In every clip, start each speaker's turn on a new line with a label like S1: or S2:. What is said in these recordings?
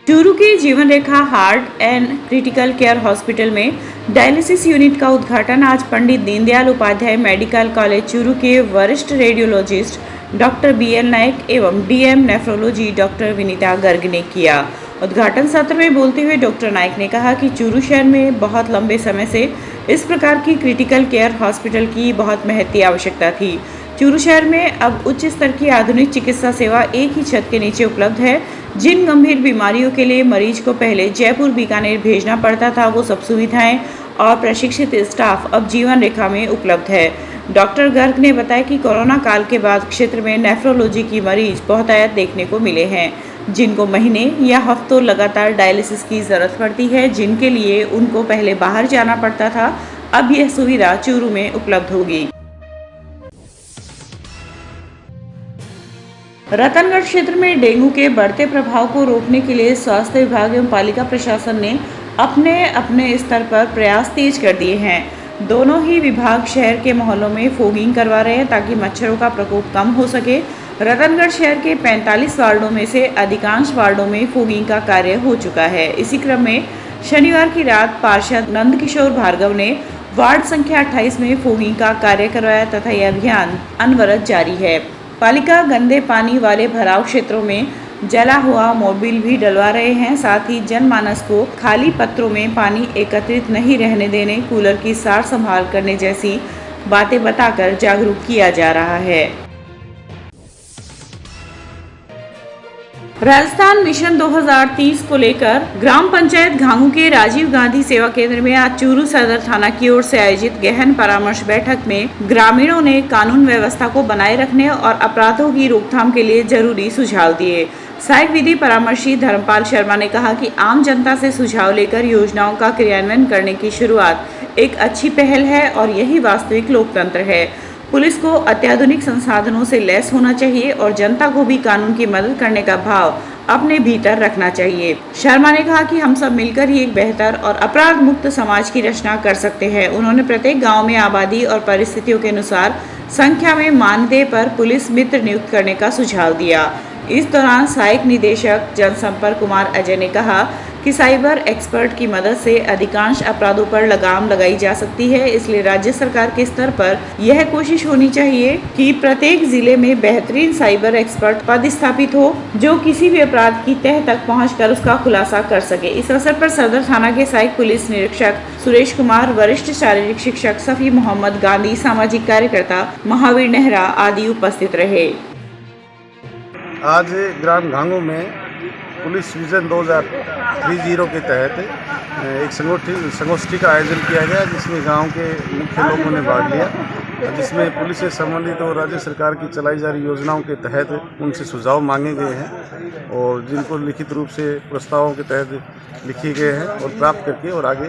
S1: चूरू के Jeevan Rekha heart and critical care hospital में dialysis unit का उद्घाटन आज पंडित दीनदयाल उपाध्याय मेडिकल कॉलेज चूरू के वरिष्ठ रेडियोलॉजिस्ट डॉक्टर BL नायक एवं DM nephrology doctor Vinita Garg ने किया। उद्घाटन सत्र में बोलते हुए डॉक्टर नायक ने कहा कि चूरू शहर में बहुत लंबे समय से इस प्रकार की क्रिटिकल केयर हॉस्पिटल की बहुत महती आवश्यकता थी। चूरू शहर में अब उच्च स्तर की आधुनिक चिकित्सा सेवा एक ही छत के नीचे उपलब्ध है। जिन गंभीर बीमारियों के लिए मरीज को पहले जयपुर बीकानेर भेजना पड़ता था, वो सब सुविधाएं और प्रशिक्षित स्टाफ अब जीवन रेखा में उपलब्ध है। डॉक्टर गर्ग ने बताया कि कोरोना काल के बाद क्षेत्र में नेफ्रोलॉजी की मरीज बहुतायत देखने को मिले हैं, जिनको महीने या हफ्तों लगातार डायलिसिस की जरूरत पड़ती है, जिनके लिए उनको पहले बाहर जाना पड़ता था। अब यह सुविधा चूरू में उपलब्ध होगी। रतनगढ़ क्षेत्र में डेंगू के बढ़ते प्रभाव को रोकने के लिए स्वास्थ्य विभाग एवं पालिका प्रशासन ने अपने अपने स्तर पर प्रयास तेज कर दिए हैं। दोनों ही विभाग शहर के मोहल्लों में फोगिंग करवा रहे हैं ताकि मच्छरों का प्रकोप कम हो सके। रतनगढ़ शहर के 45 वार्डों में से अधिकांश वार्डों में फोगिंग का कार्य हो चुका है। इसी क्रम में शनिवार की रात पार्षद नंदकिशोर भार्गव ने वार्ड संख्या 28 में फोगिंग का कार्य करवाया तथा यह अभियान अनवरत जारी है। पालिका गंदे पानी वाले भराव क्षेत्रों में जला हुआ मोबिल भी डलवा रहे हैं। साथ ही जनमानस को खाली पत्रों में पानी एकत्रित नहीं रहने देने, कूलर की सार संभाल करने जैसी बातें बताकर जागरूक किया जा रहा है। राजस्थान मिशन 2030 को लेकर ग्राम पंचायत घांगू के राजीव गांधी सेवा केंद्र में आज चूरू सदर थाना की ओर से आयोजित गहन परामर्श बैठक में ग्रामीणों ने कानून व्यवस्था को बनाए रखने और अपराधों की रोकथाम के लिए जरूरी सुझाव दिए। सहायक विधि परामर्शी धर्मपाल शर्मा ने कहा कि आम जनता से सुझाव लेकर योजनाओं का क्रियान्वयन करने की शुरुआत एक अच्छी पहल है और यही वास्तविक लोकतंत्र है। पुलिस को अत्याधुनिक संसाधनों से लैस होना चाहिए और जनता को भी कानून की मदद करने का भाव अपने भीतर रखना चाहिए। शर्मा ने कहा कि हम सब मिलकर ही एक बेहतर और अपराध मुक्त समाज की रचना कर सकते हैं। उन्होंने प्रत्येक गांव में आबादी और परिस्थितियों के अनुसार संख्या में मानदेय पर पुलिस मित्र नियुक्त करने का सुझाव दिया। इस दौरान सहायक निदेशक जनसंपर्क कुमार अजय ने कहा कि साइबर एक्सपर्ट की मदद से अधिकांश अपराधों पर लगाम लगाई जा सकती है। इसलिए राज्य सरकार के स्तर पर यह कोशिश होनी चाहिए कि प्रत्येक जिले में बेहतरीन साइबर एक्सपर्ट पद स्थापित हो, जो किसी भी अपराध की तह तक पहुंचकर उसका खुलासा कर सके। इस अवसर पर सदर थाना के सहायक पुलिस निरीक्षक सुरेश कुमार, वरिष्ठ शारीरिक शिक्षक सफी मोहम्मद, गांधी सामाजिक कार्यकर्ता महावीर नेहरा आदि उपस्थित रहे।
S2: आज ग्राम घांगू में पुलिस विजन 2030 के तहत एक संगोष्ठी का आयोजन किया गया, जिसमें गांव के मुख्य लोगों ने भाग लिया, जिसमें पुलिस से संबंधित और राज्य सरकार की चलाई जा रही योजनाओं के तहत उनसे सुझाव मांगे गए हैं और जिनको लिखित रूप से प्रस्तावों के तहत लिखे गए हैं और प्राप्त करके और आगे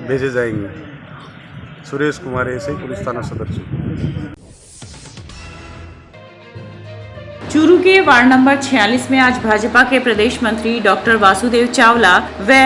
S2: भेजे जाएंगे। सुरेश कुमार ऐसे पुलिस थाना सदर।
S1: चूरू के वार्ड नंबर 46 में आज भाजपा के प्रदेश मंत्री डॉक्टर वासुदेव चावला व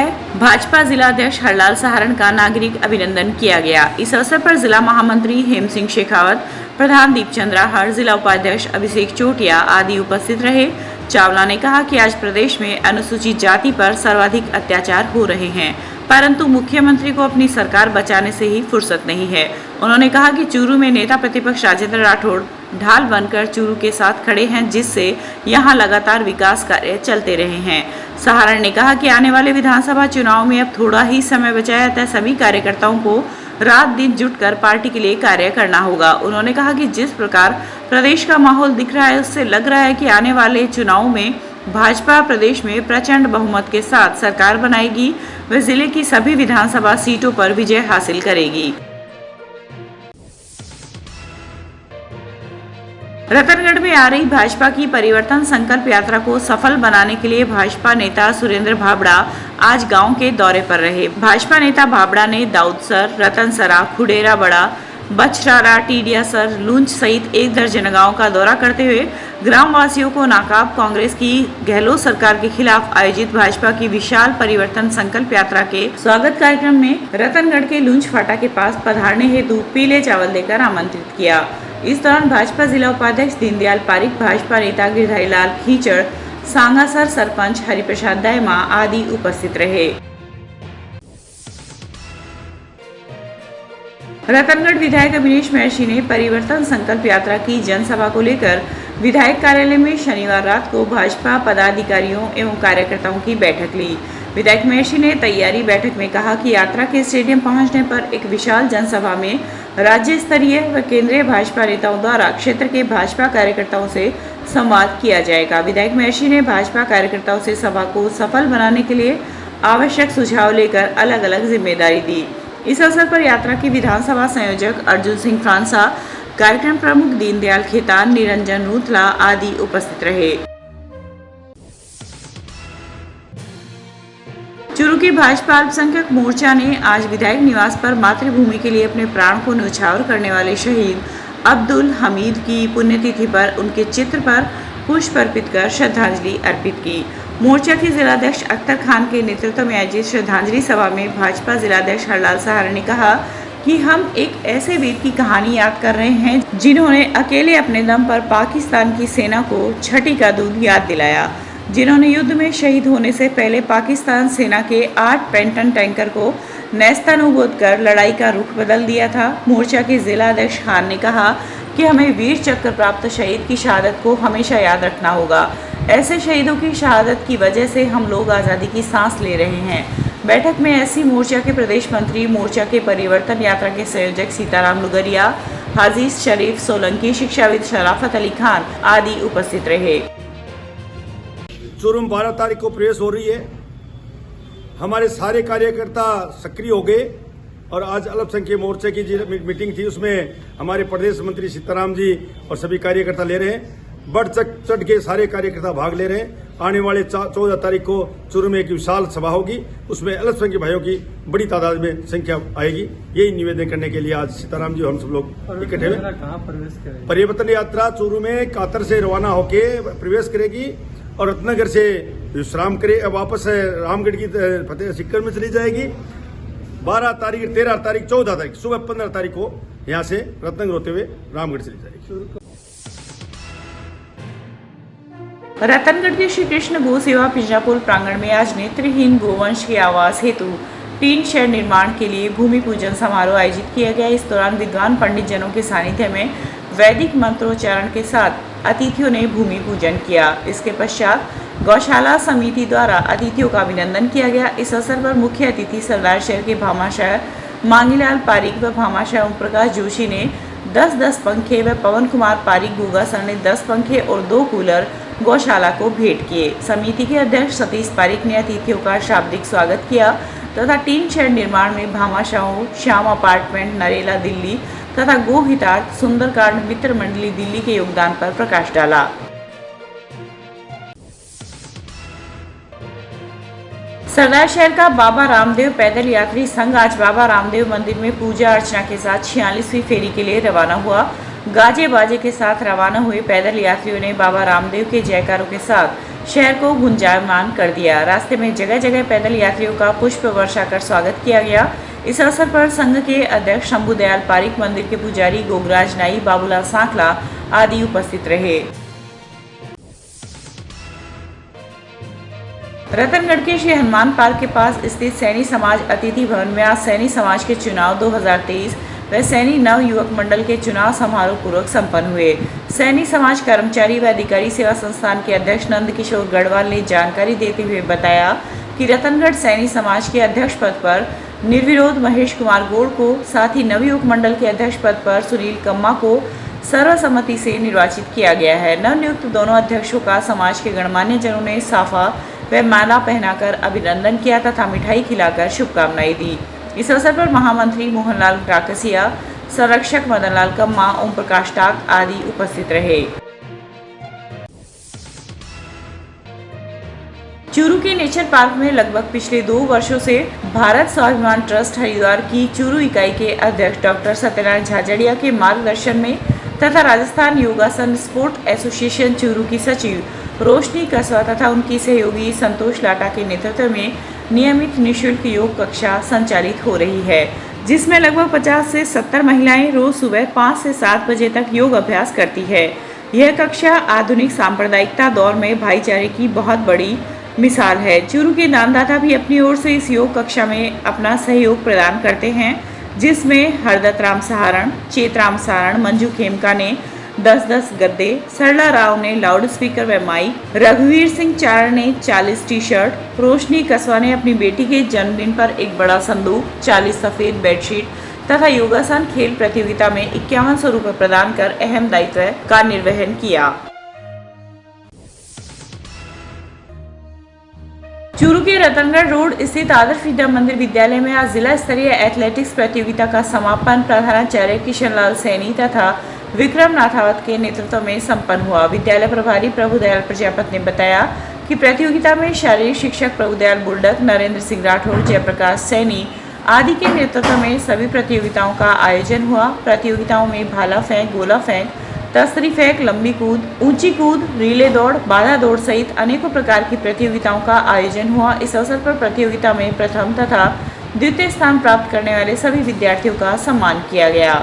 S1: भाजपा जिला अध्यक्ष हरलाल सहारण का नागरिक अभिनंदन किया गया। इस अवसर पर जिला महामंत्री हेम सिंह शेखावत, प्रधान दीपचंद्रा हर, जिला उपाध्यक्ष अभिषेक चोटिया आदि उपस्थित रहे। चावला ने कहा कि आज प्रदेश में अनुसूचित जाति पर सर्वाधिक अत्याचार हो रहे हैं, परंतु मुख्यमंत्री को अपनी सरकार बचाने से ही फुर्सत नहीं है। उन्होंने कहा कि चूरू में नेता प्रतिपक्ष राजेंद्र राठौड़ ढाल बनकर चूरू के साथ खड़े हैं, जिससे यहां लगातार विकास कार्य चलते रहे हैं। सहारण ने कहा कि आने वाले विधानसभा चुनाव में अब थोड़ा ही समय बचा है, अतः सभी कार्यकर्ताओं को रात दिन जुटकर पार्टी के लिए कार्य करना होगा। उन्होंने कहा कि जिस प्रकार प्रदेश का माहौल दिख रहा है, उससे लग रहा है कि आने वाले चुनाव में भाजपा प्रदेश में प्रचंड बहुमत के साथ सरकार बनाएगी व जिले की सभी विधानसभा सीटों पर विजय हासिल करेगी। रतनगढ़ में आ रही भाजपा की परिवर्तन संकल्प यात्रा को सफल बनाने के लिए भाजपा नेता सुरेंद्र भाबड़ा आज गांव के दौरे पर रहे। भाजपा नेता भाबड़ा ने दाऊदसर, रतनसरा, खुडेरा बड़ा, बछरारा, टीडियासर, लूंज सहित 1 दर्जन गाँव का दौरा करते हुए ग्राम वासियों को नाकाब कांग्रेस की गहलोत सरकार के खिलाफ आयोजित भाजपा की विशाल परिवर्तन संकल्प यात्रा के स्वागत कार्यक्रम में रतनगढ़ के लूंज फाटा के पास पधारने हेतु पीले चावल देकर आमंत्रित किया। इस दौरान भाजपा जिला उपाध्यक्ष दीनदयाल पारिक, भाजपा नेता गिरधारी लाल खींचड़, सांगासर सरपंच हरिप्रसाद दैमा आदि उपस्थित रहे। रतनगढ़ विधायक अभिनेश महर्षि ने परिवर्तन संकल्प यात्रा की जनसभा को लेकर विधायक कार्यालय में शनिवार रात को भाजपा पदाधिकारियों एवं कार्यकर्ताओं की बैठक ली। विधायक महर्षि ने तैयारी बैठक में कहा कि यात्रा के स्टेडियम पहुंचने पर एक विशाल जनसभा में राज्य स्तरीय व केंद्रीय भाजपा नेताओं द्वारा क्षेत्र के भाजपा कार्यकर्ताओं से संवाद किया जाएगा। विधायक महर्षि ने भाजपा कार्यकर्ताओं से सभा को सफल बनाने के लिए आवश्यक सुझाव लेकर अलग अलग जिम्मेदारी दी। इस अवसर पर यात्रा की विधानसभा संयोजक अर्जुन सिंह फ्रांसा, कार्यक्रम प्रमुख दीनदयाल खेतान, निरंजन रूथला आदि उपस्थित रहे। चूरू के भाजपा अल्पसंख्यक मोर्चा ने आज विधायक निवास पर मातृभूमि के लिए अपने प्राण को न्यौछावर करने वाले शहीद अब्दुल हमीद की पुण्यतिथि पर उनके चित्र पर पुष्प अर्पित कर श्रद्धांजलि अर्पित की। मोर्चा के जिलाध्यक्ष अख्तर खान के नेतृत्व में आयोजित श्रद्धांजलि सभा में भाजपा जिलाध्यक्ष हरलाल सहारा ने कहा कि हम एक ऐसे वीर की कहानी याद कर रहे हैं जिन्होंने अकेले अपने दम पर पाकिस्तान की सेना को छठी का दूध याद दिलाया, जिन्होंने युद्ध में शहीद होने से पहले पाकिस्तान सेना के 8 पेंटन टैंकर को नेस्तनाबूद कर लड़ाई का रुख बदल दिया था। मोर्चा के जिलाध्यक्ष खान ने कहा कि हमें वीर चक्र प्राप्त शहीद की शहादत को हमेशा याद रखना होगा। ऐसे शहीदों की शहादत की वजह से हम लोग आज़ादी की सांस ले रहे हैं। बैठक में एससी मोर्चा के प्रदेश मंत्री, मोर्चा के परिवर्तन यात्रा के संयोजक सीताराम लुगरिया, हाजी शरीफ सोलंकी, शिक्षाविद शराफत अली खान आदि उपस्थित रहे।
S3: चूरू में 12 तारीख को प्रवेश हो रही है। हमारे सारे कार्यकर्ता सक्रिय हो गए और आज अल्पसंख्यक मोर्चे की मीटिंग थी, उसमें हमारे प्रदेश मंत्री सीताराम जी और सभी कार्यकर्ता ले रहे हैं। बढ़ चढ़ के सारे कार्यकर्ता भाग ले रहे हैं। आने वाले 14 तारीख को चूरू में एक विशाल सभा होगी, उसमें अल्पसंख्यक भाइयों की बड़ी तादाद में संख्या आएगी। यही निवेदन करने के लिए आज सीताराम जी हम सब लोग इकट्ठे हुए। परिवर्तन यात्रा चूरू में कातर से रवाना होके प्रवेश करेगी और रत्नगर से विश्राम करे वापस रामगढ़ की फतेह सिक्कर में चली जाएगी। 12 तारीख, 13 तारीख, 14 तारीख सुबह 15 तारीख को यहाँ से रत्नगर होते हुए रामगढ़ चली जाएगी।
S1: रतनगढ़ के श्री कृष्ण गो सेवा पिंजरापुर प्रांगण में आज नेत्रहीन गोवंश के आवास हेतु टीन शेड निर्माण के लिए भूमि पूजन समारोह आयोजित किया गया। इस दौरान विद्वान पंडित जनों के सानिध्य में वैदिक मंत्रोच्चारण के साथ अतिथियों ने भूमि पूजन किया। इसके पश्चात गौशाला समिति द्वारा अतिथियों का अभिनंदन किया गया। इस अवसर पर मुख्य अतिथि सरदार शहर के भामाशाह मांगीलाल पारिक व भामाशाह ओम प्रकाश जोशी ने 10-10 पंखे व पवन कुमार पारिक गोगासर ने 10 पंखे और 2 कूलर गौशाला को भेंट किए। समिति के अध्यक्ष सतीश पारिक ने अतिथियों का शाब्दिक स्वागत किया तथा टीन शेड निर्माण में भामाशाह, श्याम अपार्टमेंट, नरेला दिल्ली तथा गो हितार्थ सुंदरकांड मित्र मंडली दिल्ली के योगदान पर प्रकाश डाला। सरदार शहर का बाबा रामदेव पैदल यात्री संघ आज बाबा रामदेव मंदिर में पूजा अर्चना के साथ 46वीं फेरी के लिए रवाना हुआ। गाजे बाजे के साथ रवाना हुए पैदल यात्रियों ने बाबा रामदेव के जयकारों के साथ शहर को गुंजायमान कर दिया। रास्ते में जगह जगह पैदल यात्रियों का पुष्प वर्षा कर स्वागत किया गया। इस अवसर पर संघ के अध्यक्ष शंभू दयाल पारिक, मंदिर के पुजारी गोगराज नाई, बाबूलाल सांखला आदि उपस्थित रहे। रतनगढ़ के श्री हनुमान पार्क के पास स्थित सैनी समाज अतिथि भवन में आज सैनी समाज के चुनाव 2023 व सैनी नव युवक मंडल के चुनाव समारोह पूर्वक संपन्न हुए। सैनी समाज कर्मचारी व अधिकारी सेवा संस्थान के अध्यक्ष नंद किशोर गढ़वाल ने जानकारी देते हुए बताया कि रतनगढ़ सैनी समाज के अध्यक्ष पद पर निर्विरोध महेश कुमार गौड़ को, साथ ही नवयुवक मंडल के अध्यक्ष पद पर सुनील कम्मा को सर्वसम्मति से निर्वाचित किया गया है। नवनियुक्त दोनों अध्यक्षों का समाज के गणमान्य जनों ने साफा व माला पहनाकर अभिनंदन किया तथा मिठाई खिलाकर शुभकामनाएं दी। इस अवसर पर महामंत्री मोहनलाल टाकसिया, संरक्षक मदनलाल कम्मा, ओम प्रकाश टाक आदि उपस्थित रहे। चूरू के नेचर पार्क में लगभग पिछले 2 वर्षों से भारत स्वाभिमान ट्रस्ट हरिद्वार की चूरू इकाई के अध्यक्ष डॉक्टर सत्यनारायण झाझड़िया के मार्गदर्शन में तथा राजस्थान योगासन स्पोर्ट एसोसिएशन चूरू की सचिव रोशनी कसवा तथा उनकी सहयोगी संतोष लाटा के नेतृत्व में नियमित निःशुल्क योग कक्षा संचालित हो रही है, जिसमें लगभग 50 से 70 महिलाएं रोज सुबह 5 से 7 बजे तक योग अभ्यास करती है। यह कक्षा आधुनिक सांप्रदायिकता दौर में भाईचारे की बहुत बड़ी मिसाल है। चूरू के दानदाता भी अपनी ओर से इस योग कक्षा में अपना सहयोग प्रदान करते हैं, जिसमें हरदत्त राम सहारण, चेतराम सहारण, मंजू खेमका ने 10-10 गद्दे, सरला राव ने लाउड स्पीकर व माइक, रघुवीर सिंह चारण ने 40 टी शर्ट, रोशनी कसवा ने अपनी बेटी के जन्मदिन पर एक बड़ा संदूक, 40 सफेद बेडशीट तथा योगासन खेल प्रतियोगिता में 5100 रुपये प्रदान कर अहम दायित्व का निर्वहन किया। चूरू के रतनगढ़ रोड स्थित आदर्श विद्या मंदिर विद्यालय में आज जिला स्तरीय एथलेटिक्स प्रतियोगिता का समापन प्रधानाचार्य किशन लाल सैनी तथा विक्रम नाथावत के नेतृत्व में संपन्न हुआ। विद्यालय प्रभारी प्रभुदयाल प्रजापत ने बताया कि प्रतियोगिता में शारीरिक शिक्षक प्रभुदयाल बुर्डक, नरेंद्र सिंह राठौड़, जयप्रकाश सैनी आदि के नेतृत्व में सभी प्रतियोगिताओं का आयोजन हुआ। प्रतियोगिताओं में भाला फेंक, गोला फेंक, तस्तरी फेंक, लंबी कूद, ऊंची कूद, रिले दौड़, बाधा दौड़ सहित अनेकों प्रकार की प्रतियोगिताओं का आयोजन हुआ। इस अवसर पर प्रतियोगिता में प्रथम तथा द्वितीय स्थान प्राप्त करने वाले सभी विद्यार्थियों का सम्मान किया गया।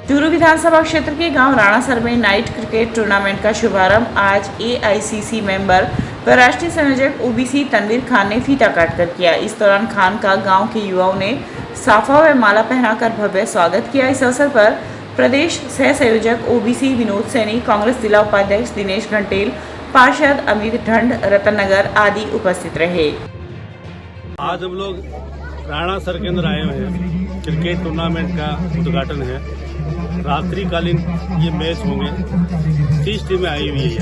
S1: चूरू विधानसभा क्षेत्र के गांव राणासर में नाइट क्रिकेट टूर्नामेंट का शुभारंभ आज AICC मेंबर व राष्ट्रीय संयोजक OBC तनवीर खान ने फीता काटकर किया। इस दौरान खान का गांव के युवाओं ने साफा व माला पहनाकर भव्य स्वागत किया। इस अवसर पर प्रदेश सह संयोजक OBC विनोद सैनी, कांग्रेस जिला उपाध्यक्ष दिनेश घंटेल, पार्षद अमित ढंड, रतननगर आदि उपस्थित रहे।
S4: आज हम लोग राणासर के अंदर आए हुए हैं। क्रिकेट टूर्नामेंट का उद्घाटन है। रात्रिकालीन ये मैच होंगे। 30 टीमें आई हुई है।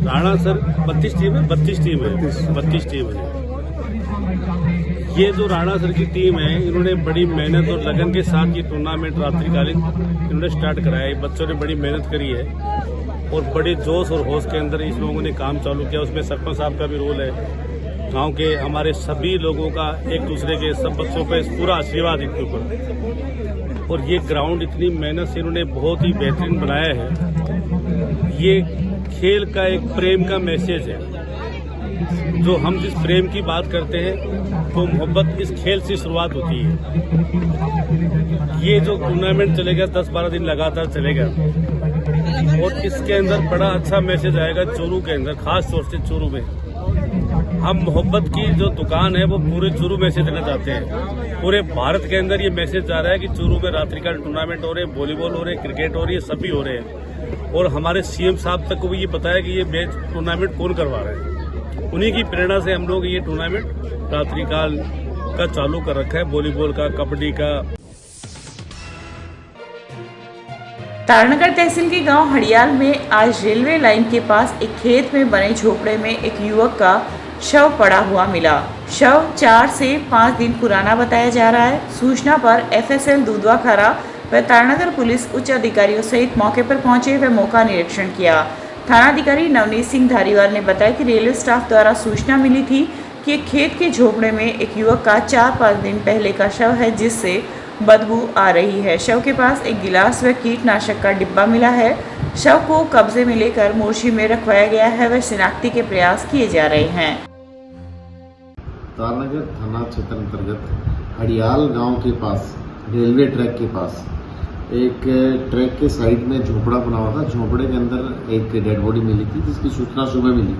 S4: राणासर 32 टीम है। 32 टीम है। ये जो राणासर की टीम है, इन्होंने बड़ी मेहनत और लगन के साथ ये टूर्नामेंट रात्रिकालीन इन्होंने स्टार्ट कराया है। बच्चों ने बड़ी मेहनत करी है और बड़े जोश और होश के अंदर इस लोगों ने काम चालू किया। उसमें सरपंच साहब का भी रोल है। गांव के हमारे सभी लोगों का, एक दूसरे के सब बच्चों पे पूरा आशीर्वाद इनके ऊपर। और ये ग्राउंड इतनी मेहनत से इन्होंने बहुत ही बेहतरीन बनाया है। ये खेल का एक प्रेम का मैसेज है। जो हम जिस प्रेम की बात करते हैं तो मोहब्बत इस खेल से शुरुआत होती है। ये जो टूर्नामेंट चलेगा 10-12 दिन लगातार चलेगा और इसके अंदर बड़ा अच्छा मैसेज आएगा चूरू के अंदर, खास तौर से चूरू में। हम मोहब्बत की जो दुकान है वो पूरे चूरू में से देना चाहते हैं। पूरे भारत के अंदर ये मैसेज जा रहा है कि चूरू में रात्रिकाल टूर्नामेंट हो रहे हैं, वॉलीबॉल हो रहे हैं, क्रिकेट हो रही है, सभी हो रहे हैं। और हमारे CM साहब तक को भी ये बताया कि ये मैच टूर्नामेंट कौन करवा रहे हैं। उन्हीं की प्रेरणा से हम लोग ये टूर्नामेंट रात्रिकाल का चालू कर रखा है, वॉलीबॉल का, कबड्डी का।
S1: तारानगर तहसील के गांव हड़ियाल में आज रेलवे लाइन के पास एक खेत में बने झोपड़े में एक युवक का शव पड़ा हुआ मिला। शव 4 से 5 दिन पुराना बताया जा रहा है। सूचना पर FSL दूधवाखारा व तारानगर पुलिस उच्च अधिकारियों सहित मौके पर पहुंचे व मौका निरीक्षण किया। थानाधिकारी नवनीत सिंह धारीवाल ने बताया कि रेलवे स्टाफ द्वारा सूचना मिली थी कि एक खेत के झोपड़े में एक युवक का 4-5 दिन पहले का शव है, जिससे बदबू आ रही है। शव के पास एक गिलास व कीटनाशक का डिब्बा मिला है। शव को कब्जे में लेकर मोर्शी में रखवाया गया है व शिनाख्ती के प्रयास किए जा रहे हैं।
S5: तारानगर थाना क्षेत्र अंतर्गत हड़ियाल गांव के पास, रेलवे ट्रैक के पास एक ट्रैक के साइड में झोपड़ा बना हुआ था। झोपड़े के अंदर एक डेड बॉडी मिली थी, जिसकी सूचना सुबह मिली।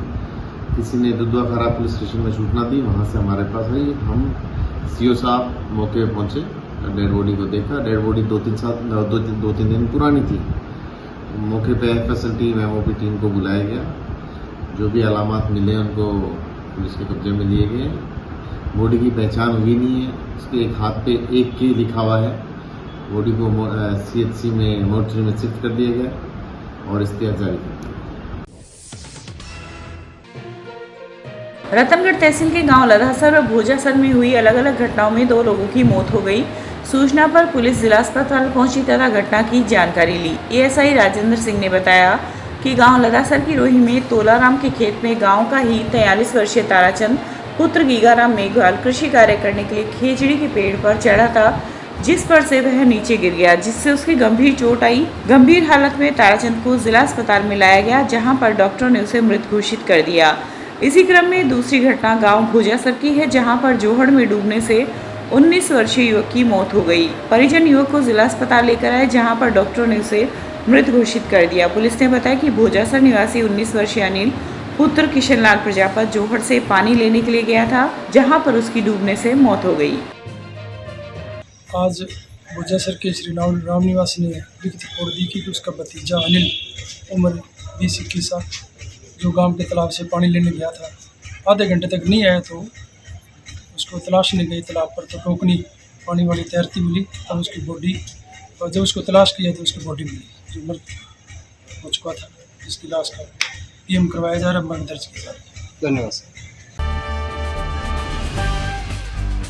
S5: किसी ने दूधवाखारा पुलिस स्टेशन में सूचना दी, वहां से हमारे पास आई। हम CO साहब मौके पर पहुंचे, डेड बॉडी को देखा। डेड बॉडी 2-3 दिन पुरानी थी। मौके पे FSL टीम, MOP टीम को बुलाया गया। जो भी अलामात मिले उनको पुलिस के कब्जे में लिए गए। बॉडी की पहचान हुई नहीं है। उसके एक हाथ पे 1K लिखा हुआ है। बॉडी को CHC में मोर्चरी में शिफ्ट कर दिया गया और इश्तिहार जारी कर दिया।
S1: रतनगढ़ तहसील के गांव लधासर व भोजासर में हुई अलग अलग घटनाओं में 2 लोगों की मौत हो गई। सूचना पर पुलिस जिला अस्पताल पहुंची तथा घटना की जानकारी ली। ASI राजेंद्र सिंह ने बताया कि गांव लधासर की रोही में तोलाराम के खेत में गांव का ही 43 वर्षीय ताराचंद पुत्र गीगाराम मेघवाल कृषि कार्य करने के लिए खेजड़ी के पेड़ पर चढ़ा था, जिस पर से वह नीचे गिर गया, जिससे उसकी गंभीर चोट आई। गंभीर हालत में ताराचंद को जिला अस्पताल में लाया गया, जहां पर डॉक्टरों ने उसे मृत घोषित कर दिया। इसी क्रम में दूसरी घटना गांव भोजासर की है, जहां पर जोहड़ में डूबने से 19 वर्षीय युवक की मौत हो गई। परिजन युवक को जिला अस्पताल लेकर आए, जहां पर डॉक्टरों ने उसे मृत घोषित कर दिया। पुलिस ने बताया कि भोजासर निवासी 19 वर्षीय अनिल पुत्र किशनलाल प्रजापत जोहड़ से पानी लेने के लिए गया था, जहां पर उसकी डूबने से मौत हो गई।
S6: आज भोजासर के श्री राम निवासी ने लिखित रिपोर्ट दी कि उसका भतीजा अनिल उम्र 20-21 साल जो गांव के तालाब से पानी लेने गया था, आधे घंटे तक नहीं आया तो उसको तलाशने गई तालाब पर, तो टोकनी पानी वाली तैरती मिली। तब उसकी बॉडी, और जब उसको तलाश किया तो उसकी बॉडी मिली जो मृत हो चुका था, जिसकी लाश का पीएम करवाया जा रहा है, मर्डर दर्ज किया जा रहा है।
S7: धन्यवाद सर।